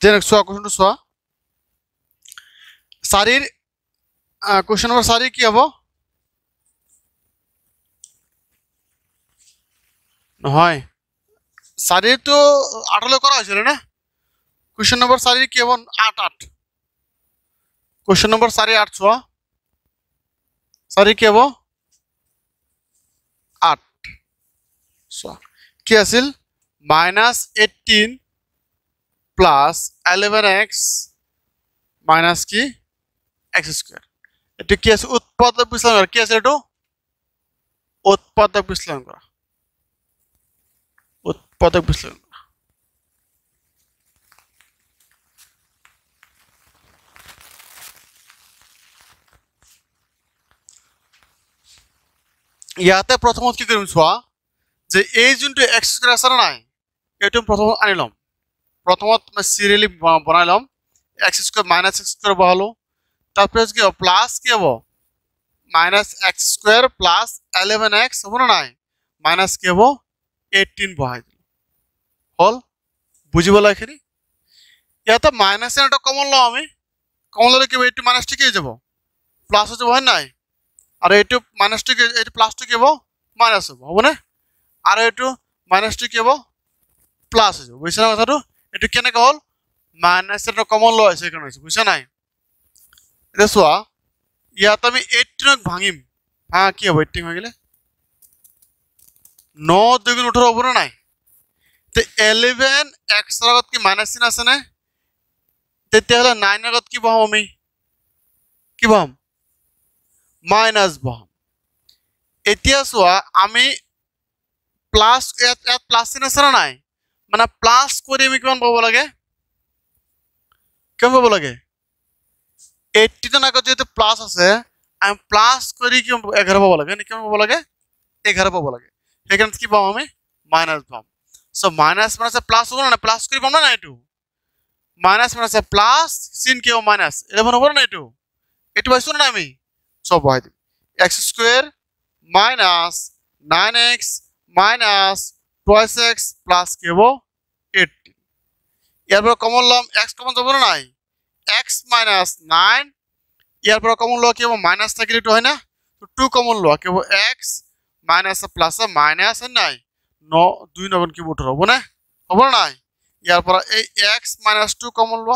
then চোৱা কোৱেশ্যনটো চোৱা 4 question number 4 কি হ'ব নহয় 4 তো 8 লৈ কৰা হৈছিল না কোৱেশ্যন নম্বৰ 4 কি হ'ব 8 কোৱেশ্যন নম্বৰ 4 8 চোৱা 4 কি হ'ব 8 চোৱা কি আছিল -18 প্লাস 11x মাইনাস কি x স্কয়ার এটা কি আছে উৎপাদক বিশ্লেষণ করা কি আছে এটা উৎপাদক বিশ্লেষণ করা উৎপাদক বিশ্লেষণ করা ইয়াতে প্রথমত কি কৰিম চোৱা যে এই যোনটো x স্কয়ার আছে নাই এটো প্রথমত আনিলাম প্রথমত মই সিরিয়ালি বনাইলাম x square minus x square বহালো তারপরে কি হবে প্লাস কি হবে minus x square plus 11x হবে না নাই মাইনাস কি হবে 18 বহাই দিল হল বুঝিবলা এখানে ইয়াতে মাইনাস এটা কমন লও আমি কমন ললে কি হবে এটো মাইনাসটা কি হয়ে যাব প্লাস হয়ে যাব হয় নাই আর এটো মাইনাসটা কি এটো প্লাসটা কি হবে মাইনাস হবে না আর এটো মাইনাসটা কি হবে প্লাস হয়ে যাব বুঝছ না কথাটো এটো কেনে হল মাইনাস এটা কমন লও আছে কেন হইছে বুঝছ নাই এটা চোৱা ইয়াত আমি 18 ক ভাঙিম হ্যাঁ কি হবে 18 হয়ে গেলে 9 2 18 হবে না নাই তে 11 x এর আগত কি মাইনাস চিহ্ন আছে না তেতিয়া হলে 9 এর আগত কি বহাম আমি কি বহাম মাইনাস বহাম এতিয়া চোৱা আমি প্লাস এত প্লাস চিহ্ন আছে না নাই মানে প্লাস কৰি আমি কিমান পাব লাগে কেমন পাব লাগে 80 টার আগত যেহেতু প্লাস আছে আমি প্লাস করি কি 11 পাব লাগে কেমন পাব লাগে 11 পাব লাগে সেখানে কি পাম আমি মাইনাস পাম সো মাইনাস মানে প্লাস হবে না প্লাস করি পাম না এটু মাইনাস মানে প্লাস চিহ্ন কি হবে মাইনাস 11 হবে না এটু এটু পাইছো না আমি সব বহাই দিম x square minus 9x minus 12x plus কি হবে 18 এরপর কমন লম x কমন যাব না নাই x minus 9 ইয়ার পর কমন লো কি হবে মাইনাস থাকলে তো হয় না তো 2 কমন লো কি হবে x মাইনাস প্লাস মাইনাস নাই 9 2 9 কি 18 হবে না হবে না ইয়ার পর এই x minus 2 কমন লো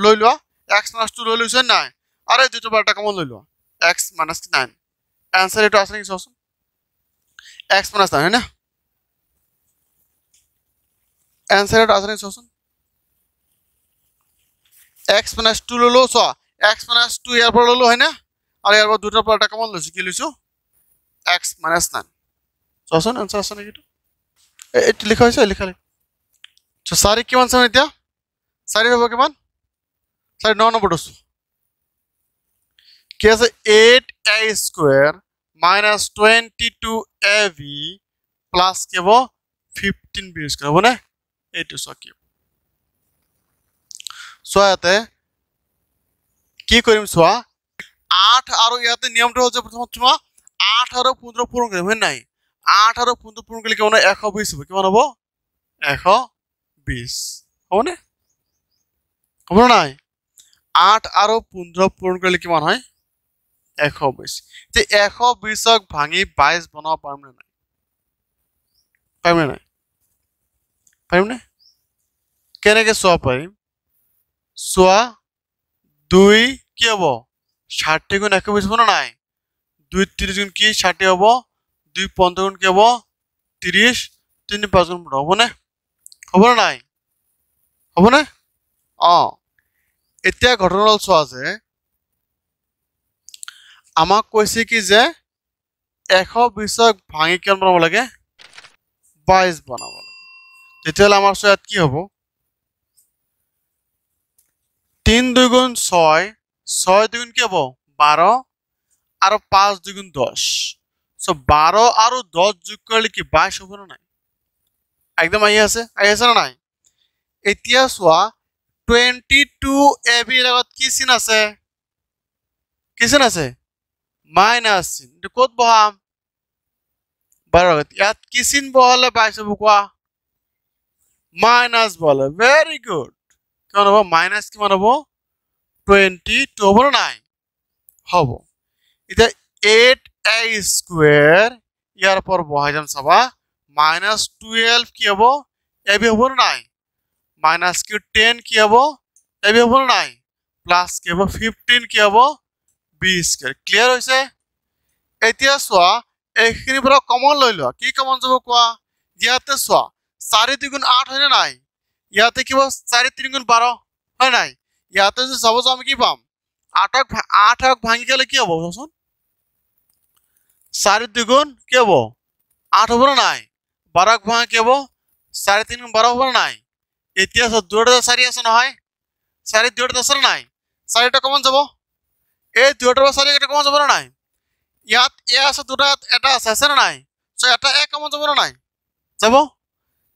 লই লো x minus 2 লই লইছ না আরে দুটো বারটা কমন লই লো x minus 9 आंसर এটা আসলে কি সসন x minus 9 है ना आंसर এটা আসলে কি সসন x minus 2 ললো সো x minus 2 এর পর ললো হয় না আর এর পর দুটোর পর একটা কমন লইছি কি লইছো x minus 9 সসন आंसर আসলে কি এটা লেখা হইছে লেখা লে সো সারি কি মান সময় এটা সারি হবে কেমন সারি 9 নম্বর দস কি আছে 8a square minus 22ab plus কি হবে 15b স্কয়ার হবে না এইটো সো কি সোয়াতে কি করিম সোয়া 8 আর ইয়াতে নিয়মটা হচ্ছে প্রথমত তোমা 8 আর 15 পূরণ করিম হয় নাই 8 আর 15 পূরণ করলে কেমন 120 হবে কেমন হবে 120 হবে না হবে না 8 আর 15 পূরণ করলে কেমন হয় 120 যে 120 ক ভাঙি 22 বনাব পারম না পারম না পারম না কেনেকে সোয়া পারিম সোয়া 2 কি হবো 60 গুণ 120 বনা নাই 2 30 গুণ কি 60 হবো 2 15 গুণ কি হবো 30 3 5 গুণ হবো না হবো না নাই হবো না এতিয়া ঘটনাল সোয়া যে আমাক কইছে কি যে 120 ক ভাঙি কেন বনাব লাগে 22 বনাব লাগে তেতিয়ালে আমাৰ সোয়াত কি হবো 3 2 গুণ 6 6 2 গুণ কি হবো 12 আর 5 2 গুণ 10 সো 12 আর 10 যোগ করলে কি 22 হবে না নাই একদম আই আছে না নাই এতিয়া সোয়া 22ab এর আগত কি চিহ্ন আছে কি চিহ্ন আছে মাইনাস চিহ্ন এটা কত বহাম 12 আগত ইয়াত কি চিহ্ন বহালে 22 হ'ব কোৱা মাইনাস বলে ভেরি গুড কিমান হ'ব মাইনাছ কিমান হ'ব 22 হ'ব নে নাই হ'ব এতিয়া 8a স্কোয়ার ইয়ার পর বহাই যাম চাবা মাইনাস 12 কি হব ab হব না নাই মাইনাস কি 10 কি হব ab হব না নাই প্লাস কি হব 15 কি হব b স্কয়ার ক্লিয়ার হইছে এতিয়া সোয়া এইখিনি পৰা কমন লৈ লোৱা কি কমন যাব কোৱা ইয়াতে সোয়া 4 2 8 হয় না নাই ইয়াতে কি হ'ব 4 3 12 হয় নাই ইয়াতে যে চাব আমি কি পাম 8 ভাঙি গেলে কি হ'ব চোন 4 2 কি হ'ব 8 হ'ব না নাই 12 ভাঙা কি হ'ব 4 3 12 হ'ব না নাই এতিয়া দুটা 4 আছে নহয় 4 দুটা আছে নাই 4টা কমন যাব এই দুটাৰ 4 এটা কমন যাব না নাই ইয়াত এ আছে দুটা এটা আছে না নাই সো এটা এক কমন যাব না নাই যাব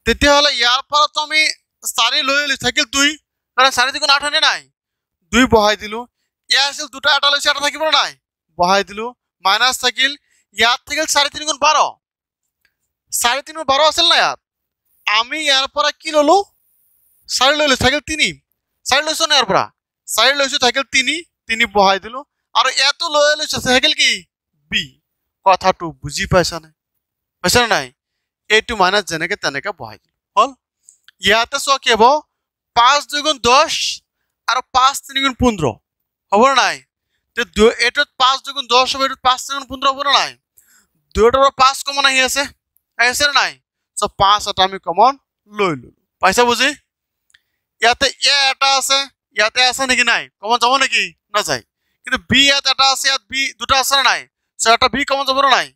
তেতিয়া হলে ইয়াৰ পৰা তুমি 4 লৈ থাকিল 2 মানে 4 2 8 হয় নাই 2 বহাই দিলো ইয়া আছিল দুটা এটা লৈছে এটা থাকিব না নাই বহাই দিলো মাইনাস থাকিল ইয়াত থাকিল 4 3 12 4 3 12 আছিল না ইয়াত আমি ইয়াৰ পৰা কি ললো 4 লৈ থাকিল 3 4 লৈছো না ইয়াৰ পৰা 4 লৈছো থাকিল 3 3 বহাই দিলো আৰু এটো লৈ লৈছে থাকিল কি b কথাটো বুজি পাইছা না নাই এইটো মাইনাস যেনেকে তেনেকে বহাই দিলো হল ইয়াতে সো কি হ'ব 5 2 10 আৰু 5 3 15 হ'ব না নাই তে এটোত 5 2 10 হ'ব এটোত 5 3 15 হ'ব না নাই দুটাৰ 5 কমন আহি আছে না নাই সো 5 এটা আমি কমন লৈ ললো পাইছা বুজি ইয়াতে এ এটা আছে ইয়াতে আছে নেকি নাই কমন যাব নেকি না যায় কিন্তু বি ইয়াত এটা আছে ইয়াত বি দুটা আছে না নাই সো এটা বি কমন যাব না নাই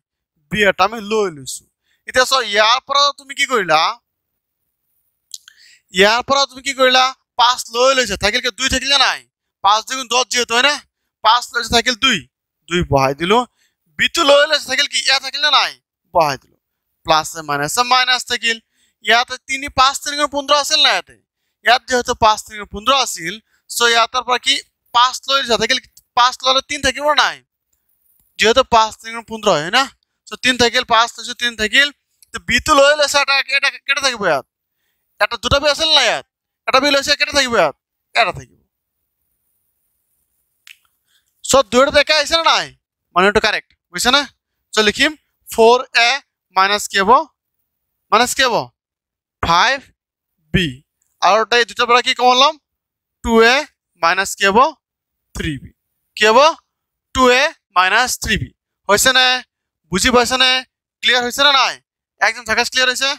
বি এটা আমি লৈ লৈছো এতিয়া সো ইয়াৰ পৰা তুমি কি কৰিলা ইয়াৰ পৰা তুমি কি কৰিলা 5 লৈ লৈছা থাকিল কি 2 থাকিল নাই 5 2 10 যেটো হয় না 5 লৈছা থাকিল 2 2 বহাই দিলো বি টো লৈ লৈছা থাকিল কি ইয়া থাকিল নাই বহাই দিলো প্লাস মাইনাস থাকিল ইয়াতে 3 5 3 15 আছিল না ইয়াত যেহেতু 5 3 15 আছিল সো ইয়াতৰ পৰা কি 5 লৈ লৈছা থাকিল 5 ললে 3 থাকিব নাই যেহেতু 5 3 15 হয় না সো 3 থাকিল 5 লৈছো 3 থাকিল তো বি টো লৈ লৈছা এটা কেটা থাকিব ইয়াত এটা দুটা বি আছিল না ইয়াত এটা বি লৈছে কেটা থাকিব ইয়াত এটা থাকিব সো দুটা দেখা আছে না নাই মানে এটা কারেক্ট বুঝছ না সো লিখিম 4a মাইনাস কি হ'ব 5b আৰু তাই দুটা পৰা কি কমন লম 2a মাইনাস কি হ'ব 3b কি হ'ব 2a মাইনাস 3b হৈছে না বুজি পাইছা না ক্লিয়াৰ হৈছে না নাই একদম থাকাস ক্লিয়াৰ হৈছে